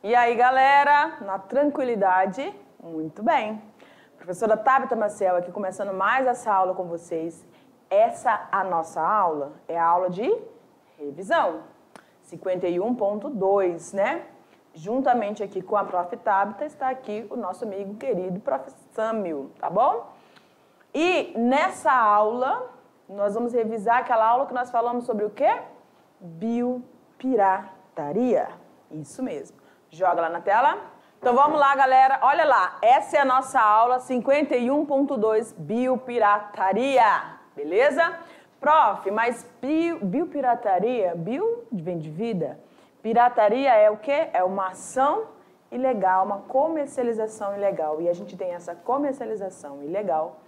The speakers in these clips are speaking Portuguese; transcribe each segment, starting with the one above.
E aí, galera, na tranquilidade, muito bem. Professora Tabita Maciel aqui, começando mais essa aula com vocês. A nossa aula é a aula de revisão, 51.2, né? Juntamente aqui com a Prof. Tabita está aqui o nosso amigo querido Prof. Sâmio, tá bom? E nessa aula, nós vamos revisar aquela aula que nós falamos sobre o quê? Biopirataria. Isso mesmo. Joga lá na tela. Então vamos lá, galera. Olha lá, essa é a nossa aula 51.2, biopirataria. Beleza? Prof, mas biopirataria, bio vem de vida. Pirataria é o quê? É uma ação ilegal, uma comercialização ilegal. E a gente tem essa comercialização ilegal,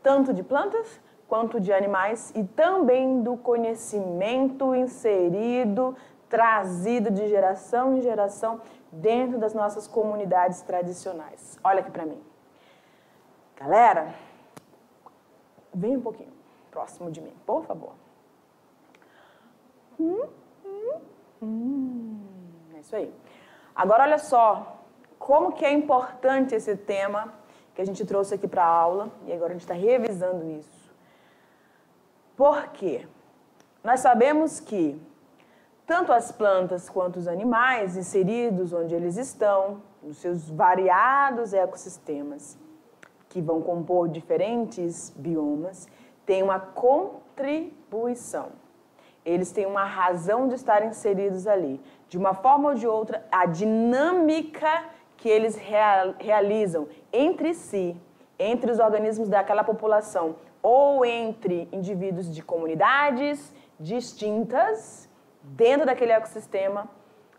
tanto de plantas quanto de animais e também do conhecimento inserido, trazido de geração em geração dentro das nossas comunidades tradicionais. Olha aqui para mim. Galera, vem um pouquinho próximo de mim, por favor. É isso aí. Agora, olha só, como que é importante esse tema que a gente trouxe aqui para a aula, e agora a gente está revisando isso. Por quê? Nós sabemos que tanto as plantas quanto os animais inseridos onde eles estão, nos seus variados ecossistemas, que vão compor diferentes biomas, têm uma contribuição. Eles têm uma razão de estar inseridos ali. De uma forma ou de outra, a dinâmica que eles realizam entre si, entre os organismos daquela população, ou entre indivíduos de comunidades distintas, dentro daquele ecossistema,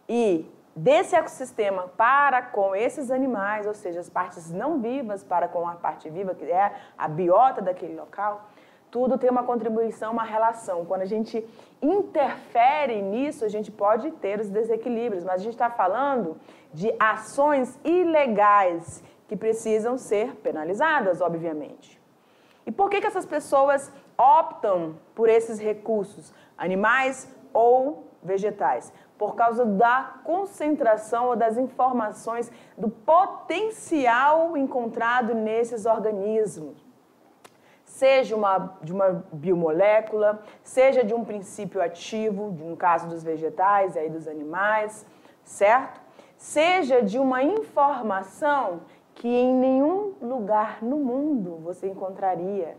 e desse ecossistema para com esses animais, ou seja, as partes não vivas para com a parte viva, que é a biota daquele local, tudo tem uma contribuição, uma relação. Quando a gente interfere nisso, a gente pode ter os desequilíbrios, mas a gente está falando de ações ilegais que precisam ser penalizadas, obviamente. E por que essas pessoas optam por esses recursos, animais ou vegetais? Por causa da concentração ou das informações, do potencial encontrado nesses organismos. Seja de uma biomolécula, seja de um princípio ativo, no caso dos vegetais e aí dos animais, certo? Seja de uma informação que em nenhum lugar no mundo você encontraria.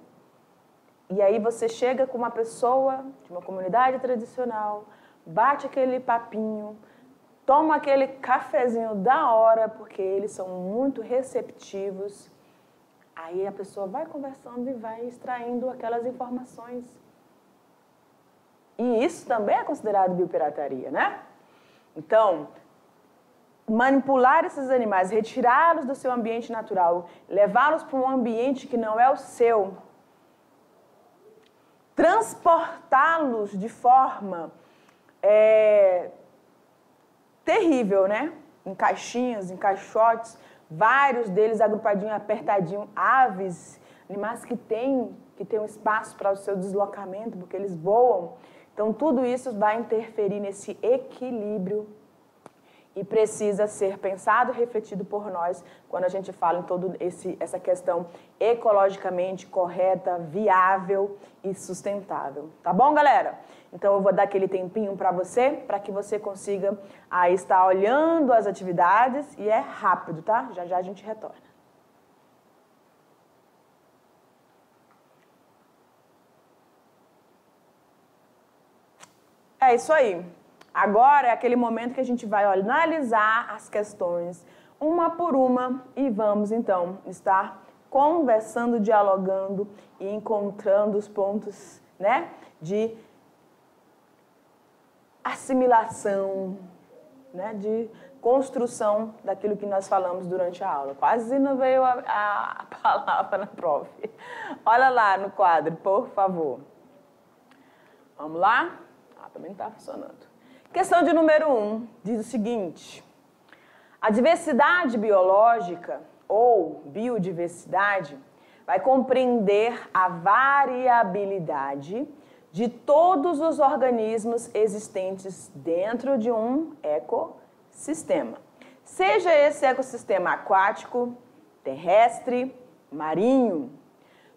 E aí você chega com uma pessoa de uma comunidade tradicional, bate aquele papinho, toma aquele cafezinho da hora, porque eles são muito receptivos. Aí a pessoa vai conversando e vai extraindo aquelas informações. E isso também é considerado biopirataria, né? Então, manipular esses animais, retirá-los do seu ambiente natural, levá-los para um ambiente que não é o seu, transportá-los de forma terrível, né? Em caixinhas, em caixotes, vários deles agrupadinhos, apertadinhos, aves, animais que têm um espaço para o seu deslocamento, porque eles voam. Então, tudo isso vai interferir nesse equilíbrio e precisa ser pensado e refletido por nós quando a gente fala em toda essa questão ecologicamente correta, viável e sustentável. Tá bom, galera? Então, eu vou dar aquele tempinho para que você consiga aí estar olhando as atividades e é rápido, tá? Já já a gente retorna. É isso aí. Agora é aquele momento que a gente vai analisar as questões uma por uma e vamos, então, estar conversando, dialogando e encontrando os pontos, né, de assimilação, né, de construção daquilo que nós falamos durante a aula. Quase não veio a palavra na prof. Olha lá no quadro, por favor. Vamos lá? Também não está funcionando. Questão de número 1 diz o seguinte: a diversidade biológica ou biodiversidade vai compreender a variabilidade de todos os organismos existentes dentro de um ecossistema, seja esse ecossistema aquático, terrestre, marinho,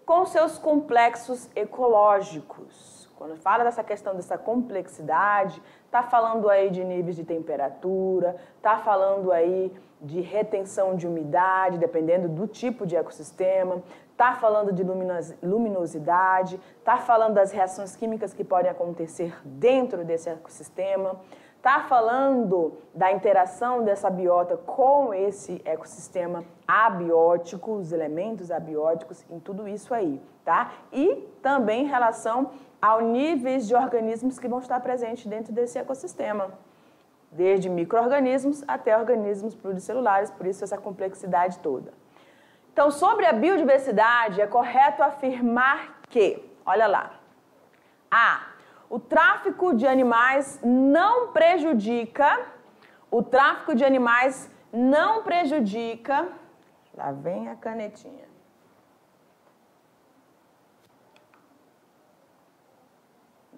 com seus complexos ecológicos. Quando fala dessa questão dessa complexidade, está falando aí de níveis de temperatura, está falando aí de retenção de umidade, dependendo do tipo de ecossistema, está falando de luminosidade, está falando das reações químicas que podem acontecer dentro desse ecossistema, está falando da interação dessa biota com esse ecossistema abiótico, os elementos abióticos, em tudo isso aí, tá? E também em relação aos níveis de organismos que vão estar presentes dentro desse ecossistema, desde micro-organismos até organismos pluricelulares, por isso essa complexidade toda. Então, sobre a biodiversidade, é correto afirmar que, olha lá, o tráfico de animais não prejudica, lá vem a canetinha.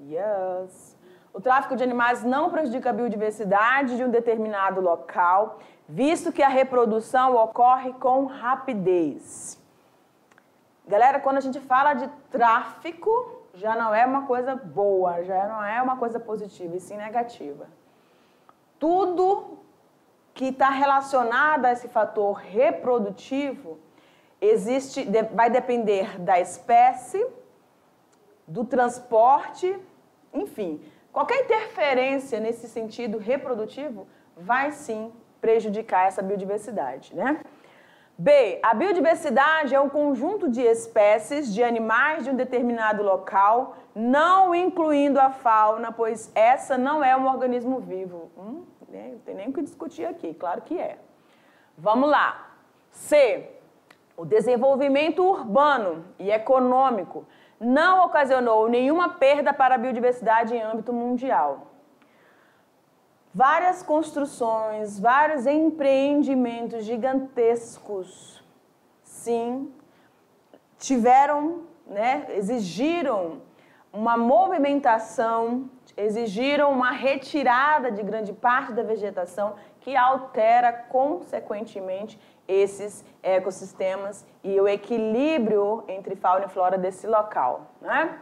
Yes. O tráfico de animais não prejudica a biodiversidade de um determinado local, visto que a reprodução ocorre com rapidez. Galera, quando a gente fala de tráfico, já não é uma coisa boa, já não é uma coisa positiva, e sim negativa. Tudo que está relacionado a esse fator reprodutivo vai depender da espécie, do transporte, enfim, qualquer interferência nesse sentido reprodutivo vai sim prejudicar essa biodiversidade, né? B, a biodiversidade é um conjunto de espécies de animais de um determinado local, não incluindo a fauna, pois essa não é um organismo vivo. Não tem nem o que discutir aqui, claro que é. Vamos lá. C, o desenvolvimento urbano e econômico não ocasionou nenhuma perda para a biodiversidade em âmbito mundial. Várias construções, vários empreendimentos gigantescos, sim, exigiram uma movimentação, exigiram uma retirada de grande parte da vegetação que altera, consequentemente, esses ecossistemas e o equilíbrio entre fauna e flora desse local, né?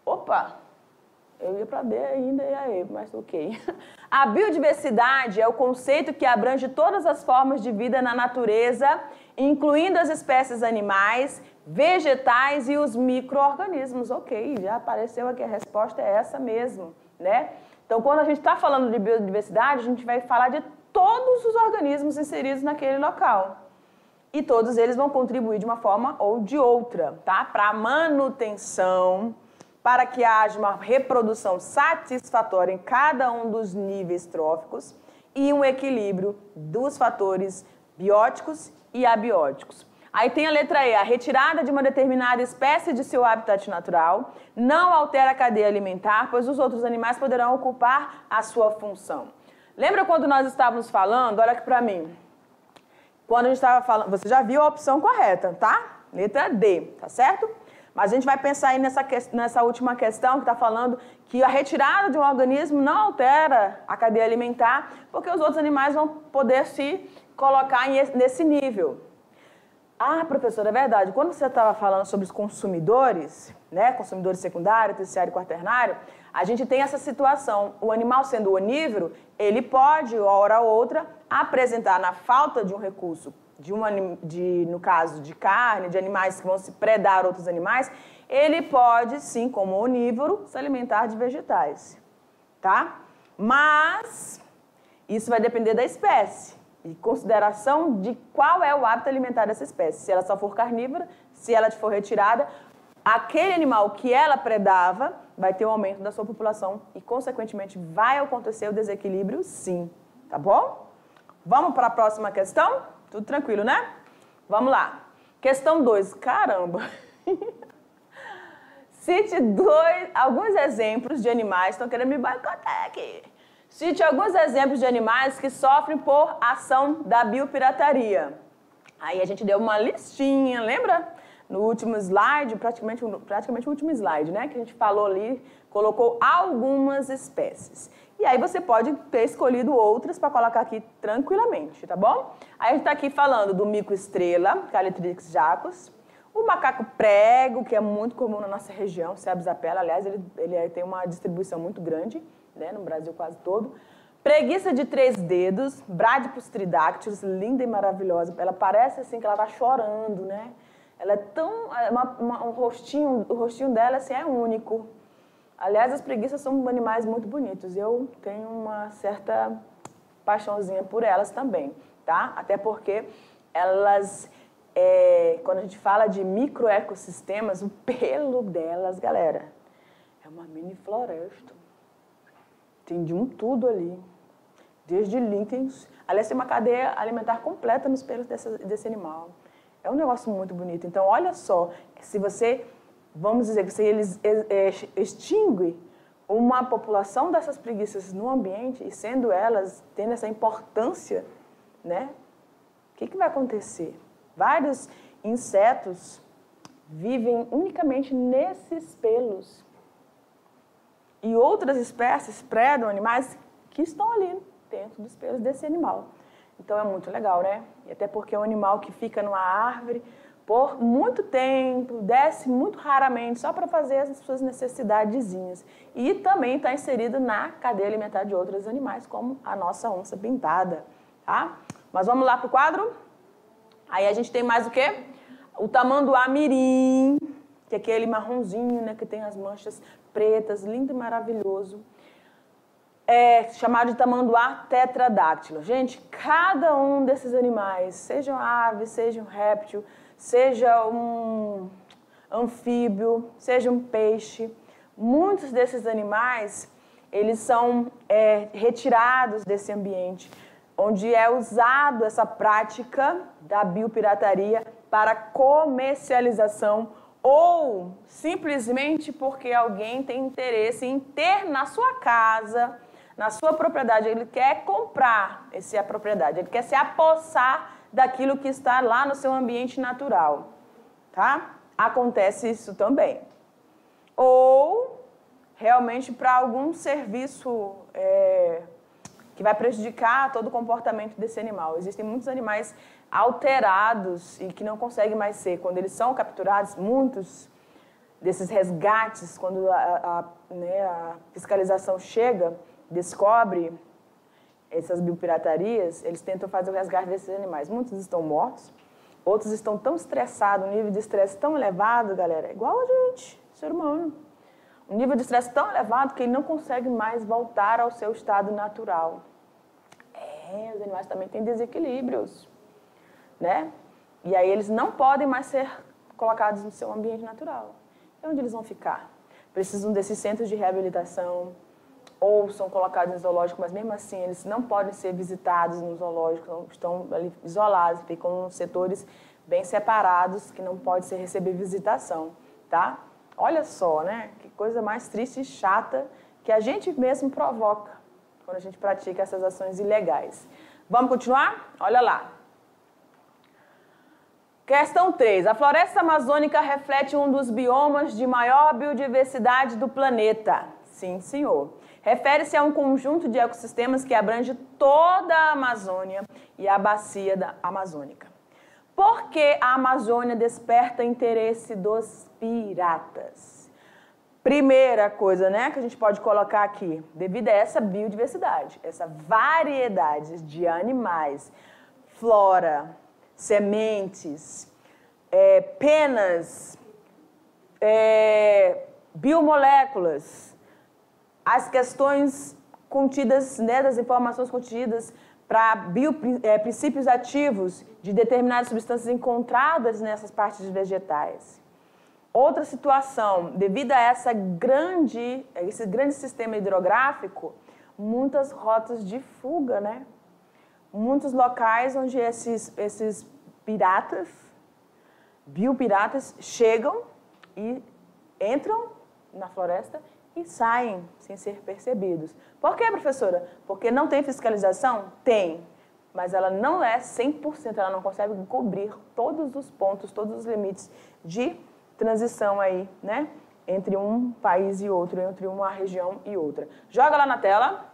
Opa! Eu ia para D ainda, e aí, mas ok. A biodiversidade é o conceito que abrange todas as formas de vida na natureza, incluindo as espécies animais, vegetais e os micro-organismos. Ok, já apareceu aqui, a resposta é essa mesmo, né? Então, quando a gente está falando de biodiversidade, a gente vai falar de todos os organismos inseridos naquele local. E todos eles vão contribuir de uma forma ou de outra, tá? Para a manutenção, para que haja uma reprodução satisfatória em cada um dos níveis tróficos e um equilíbrio dos fatores bióticos e abióticos. Aí tem a letra E, a retirada de uma determinada espécie de seu habitat natural não altera a cadeia alimentar, pois os outros animais poderão ocupar a sua função. Lembra quando nós estávamos falando, olha aqui para mim, quando a gente estava falando, você já viu a opção correta, tá? Letra D, tá certo? Mas a gente vai pensar aí nessa última questão que está falando que a retirada de um organismo não altera a cadeia alimentar, porque os outros animais vão poder se colocar nesse nível. Ah, professora, é verdade. Quando você estava falando sobre os consumidores, né, consumidores secundário, terciário e quaternário, a gente tem essa situação. O animal sendo onívoro, ele pode, hora ou outra, apresentar na falta de um recurso, no caso de carne, de animais que vão se predar outros animais, ele pode, sim, como onívoro, se alimentar de vegetais, tá? Mas isso vai depender da espécie e consideração de qual é o hábito alimentar dessa espécie. Se ela só for carnívora, se ela for retirada, aquele animal que ela predava vai ter um aumento da sua população e, consequentemente, vai acontecer o desequilíbrio, sim, tá bom? Vamos para a próxima questão? Tudo tranquilo, né? Vamos lá. Questão 2. Caramba! Cite alguns exemplos de animais, estão querendo me boicotar aqui. Cite alguns exemplos de animais que sofrem por ação da biopirataria. Aí a gente deu uma listinha, lembra? No último slide, praticamente o último slide, né? Que a gente falou ali, colocou algumas espécies. E aí você pode ter escolhido outras para colocar aqui tranquilamente, tá bom? Aí a gente está aqui falando do mico-estrela, Calitrix jacus, o macaco prego, que é muito comum na nossa região, Cebus apella, aliás, ele tem uma distribuição muito grande, né, no Brasil quase todo. Preguiça de 3 dedos, Bradypus tridactylus, linda e maravilhosa. Ela parece assim que ela está chorando, né? Ela é tão... o rostinho dela assim, é único. Aliás, as preguiças são animais muito bonitos. Eu tenho uma certa paixãozinha por elas também, tá? Até porque elas... quando a gente fala de microecossistemas, o pelo delas, galera, é uma mini floresta. Tem de um tudo ali. Desde líquens. Aliás, tem uma cadeia alimentar completa nos pelos desse animal. É um negócio muito bonito. Então, olha só, se você, vamos dizer, que se eles extingue uma população dessas preguiças no ambiente, e sendo elas, tendo essa importância, né? O que vai acontecer? Vários insetos vivem unicamente nesses pelos. E outras espécies predam animais que estão ali dentro dos pelos desse animal. Então é muito legal, né? E até porque é um animal que fica numa árvore por muito tempo, desce muito raramente, só para fazer as suas necessidadezinhas. E também está inserido na cadeia alimentar de outros animais, como a nossa onça pintada, tá? Mas vamos lá para o quadro? Aí a gente tem mais o quê? O tamanduá mirim, que é aquele marronzinho, né, que tem as manchas pretas, lindo e maravilhoso. É chamado de tamanduá tetradáctilo. Gente, cada um desses animais, seja uma ave, seja um réptil, seja um anfíbio, seja um peixe, muitos desses animais, eles são retirados desse ambiente, onde é usado essa prática da biopirataria para comercialização ou simplesmente porque alguém tem interesse em ter na sua casa, na sua propriedade, ele quer comprar a propriedade, ele quer se apossar daquilo que está lá no seu ambiente natural, tá? Acontece isso também. Ou realmente para algum serviço que vai prejudicar todo o comportamento desse animal. Existem muitos animais alterados e que não conseguem mais ser. Quando eles são capturados, muitos desses resgates, quando a fiscalização chega, descobre essas biopiratarias, eles tentam fazer o resgate desses animais. Muitos estão mortos, outros estão tão estressados, um nível de estresse tão elevado, galera, igual a gente, ser humano. Um nível de estresse tão elevado que ele não consegue mais voltar ao seu estado natural. Os animais também têm desequilíbrios, né? E aí eles não podem mais ser colocados no seu ambiente natural. E onde eles vão ficar? Precisam desses centros de reabilitação, ou são colocados em zoológico, mas mesmo assim eles não podem ser visitados no zoológico, estão ali isolados, ficam em setores bem separados, que não pode receber visitação, tá? Olha só, né? Que coisa mais triste e chata que a gente mesmo provoca quando a gente pratica essas ações ilegais. Vamos continuar? Olha lá. Questão 3. A floresta amazônica reflete um dos biomas de maior biodiversidade do planeta. Sim, senhor. Refere-se a um conjunto de ecossistemas que abrange toda a Amazônia e a bacia amazônica. Por que a Amazônia desperta interesse dos piratas? Primeira coisa, né, que a gente pode colocar aqui, devido a essa biodiversidade, essa variedade de animais, flora, sementes, penas, biomoléculas, as questões contidas, né, das informações contidas para princípios ativos de determinadas substâncias encontradas nessas partes vegetais. Outra situação, devido a esse grande sistema hidrográfico, muitas rotas de fuga, né? Muitos locais onde esses piratas, biopiratas, chegam e entram na floresta e saem sem ser percebidos. Por quê, professora? Porque não tem fiscalização? Tem, mas ela não é 100%, ela não consegue cobrir todos os pontos, todos os limites de transição aí, né? Entre um país e outro, entre uma região e outra. Joga lá na tela.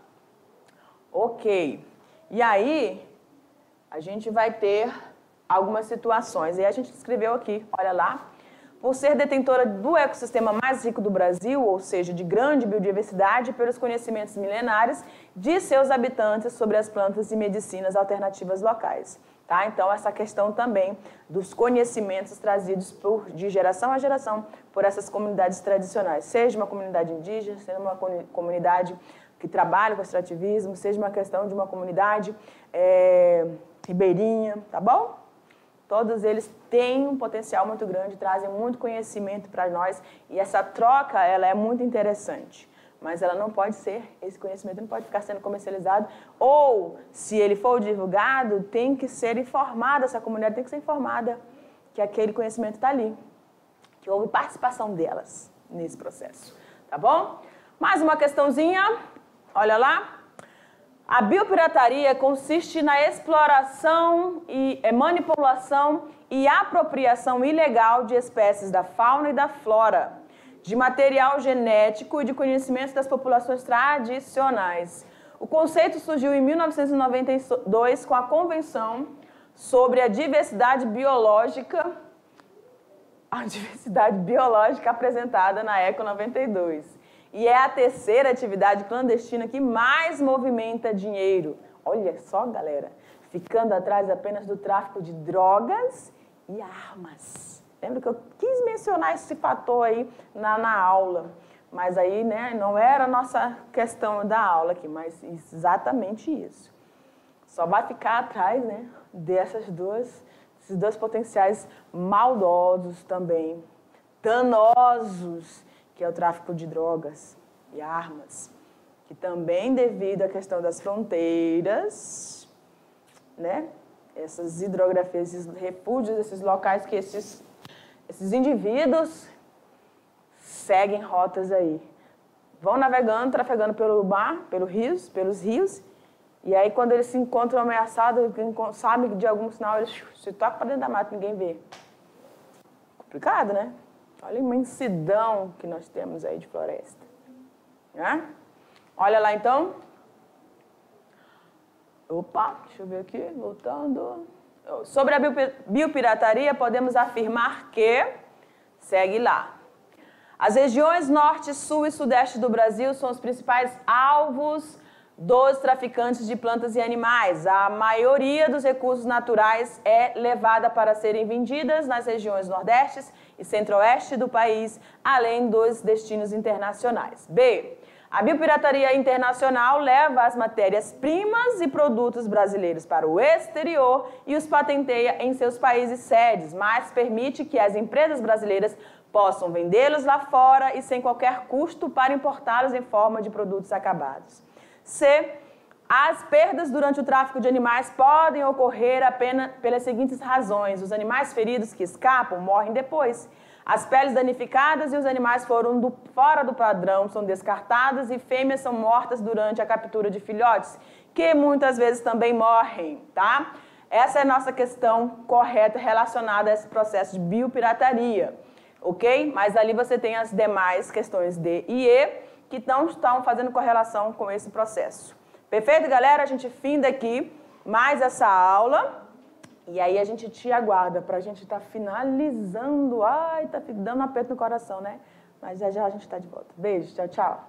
Ok. E aí, a gente vai ter algumas situações. E a gente escreveu aqui, olha lá. Por ser detentora do ecossistema mais rico do Brasil, ou seja, de grande biodiversidade, pelos conhecimentos milenares de seus habitantes sobre as plantas e medicinas alternativas locais. Tá? Então, essa questão também dos conhecimentos trazidos de geração a geração por essas comunidades tradicionais, seja uma comunidade indígena, seja uma comunidade que trabalha com extrativismo, seja uma questão de uma comunidade ribeirinha, tá bom? Todos eles têm um potencial muito grande, trazem muito conhecimento para nós e essa troca ela é muito interessante. Mas ela não pode ser, esse conhecimento não pode ficar sendo comercializado ou, se ele for divulgado, tem que ser informada, essa comunidade tem que ser informada que aquele conhecimento está ali, que houve participação delas nesse processo, tá bom? Mais uma questãozinha, olha lá. A biopirataria consiste na exploração e manipulação e apropriação ilegal de espécies da fauna e da flora, de material genético e de conhecimento das populações tradicionais. O conceito surgiu em 1992 com a Convenção sobre a Diversidade Biológica, apresentada na ECO 92. E é a terceira atividade clandestina que mais movimenta dinheiro. Olha só, galera, ficando atrás apenas do tráfico de drogas e armas. Lembra que eu quis mencionar esse fator aí na aula, mas aí, né, não era a nossa questão da aula aqui, mas exatamente isso. Só vai ficar atrás, né, desses dois potenciais maldosos também, danosos, que é o tráfico de drogas e armas, que também devido à questão das fronteiras, né, essas hidrografias, esses refúgios, esses locais que esses indivíduos seguem rotas aí, vão navegando, trafegando pelo mar, pelos rios, e aí quando eles se encontram ameaçados, sabe de algum sinal, eles se tocam para dentro da mata, ninguém vê. Complicado, né? Olha a imensidão que nós temos aí de floresta. Né? Olha lá, então. Opa, deixa eu ver aqui, voltando. Sobre a biopirataria, podemos afirmar que... Segue lá. As regiões norte, sul e sudeste do Brasil são os principais alvos dos traficantes de plantas e animais. A maioria dos recursos naturais é levada para serem vendidas nas regiões nordeste e centro-oeste do país, além dos destinos internacionais. B. A biopirataria internacional leva as matérias-primas e produtos brasileiros para o exterior e os patenteia em seus países sedes, mas permite que as empresas brasileiras possam vendê-los lá fora e sem qualquer custo para importá-los em forma de produtos acabados. C. As perdas durante o tráfico de animais podem ocorrer apenas pelas seguintes razões. Os animais feridos que escapam morrem depois. As peles danificadas e os animais fora do padrão são descartados e fêmeas são mortas durante a captura de filhotes, que muitas vezes também morrem, tá? Essa é a nossa questão correta relacionada a esse processo de biopirataria, ok? Mas ali você tem as demais questões D e E, que não estão fazendo correlação com esse processo. Perfeito, galera? A gente finda aqui mais essa aula e aí a gente te aguarda para a gente estar finalizando. Ai, tá dando um aperto no coração, né? Mas já já a gente está de volta. Beijo, tchau, tchau.